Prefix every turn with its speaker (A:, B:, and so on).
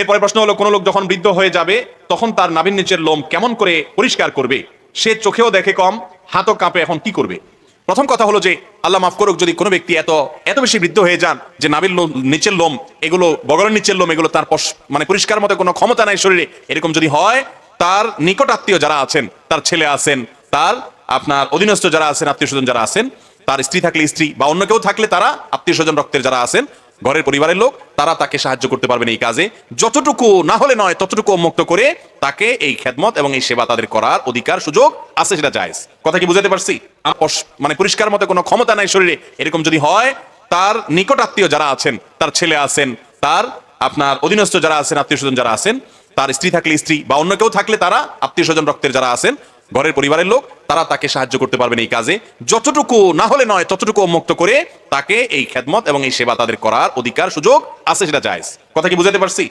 A: এরপরে প্রশ্ন হলো, কোন লোক যখন বৃদ্ধ হয়ে যাবে তখন তার নাভির নিচের লোম কেমন করে পরিষ্কার করবে? সে চোখেও দেখে কম, হাতও কাঁপে, এখন কি করবে? প্রথম কথা হলো যে আল্লাহ মাফ করুক, যদি কোনো ব্যক্তি এত এত বেশি বৃদ্ধ হয়ে যান যে নাভির নিচের লোম এগুলো, বগলের নিচের লোম এগুলো তার মানে পরিষ্কার মতো কোনো ক্ষমতা নাই শরীরে, এরকম যদি হয়, তার নিকট আত্মীয় যারা আছেন, তার ছেলে আছেন, তার আপনার অধীনস্থ যারা আছেন, আত্মীয় স্বজন যারা আছেন, তার স্ত্রী থাকলে স্ত্রী বা অন্য কেউ থাকলে তারা আত্মীয় স্বজন রক্তের যারা আছেন, ঘরের পরিবারের লোক, তারা তাকে সাহায্য করতে পারবেন এই কাজে। যতটুকু না হলে নয় ততটুকু উন্মুক্ত করে তাকে এই খেদমত এবং এই সেবা তাদের করার অধিকার সুযোগ আছে, সেটা জায়েজ। কথা কি বুঝাতে পারছি? মানে পরিষ্কার মতো কোনো ক্ষমতা নাই শরীরে, এরকম যদি হয়, তার নিকট আত্মীয় যারা আছেন, তার ছেলে আছেন, তার আপনার অধীনস্থ যারা আছেন, আত্মীয় স্বজন যারা আছেন, তার স্ত্রী থাকলে স্ত্রী বা অন্য কেউ থাকলে তারা আত্মীয় স্বজন রক্তের যারা আছেন, ঘরের পরিবারের লোক, তারা তাকে সাহায্য করতে পারবেন এই কাজে। যতটুকু না হলে নয় ততটুকু উন্মুক্ত করে তাকে এই খেদমত এবং এই সেবা তাদের করার অধিকার সুযোগ আছে, সেটা জায়েজ। কথা কি বুঝাতে পারছি?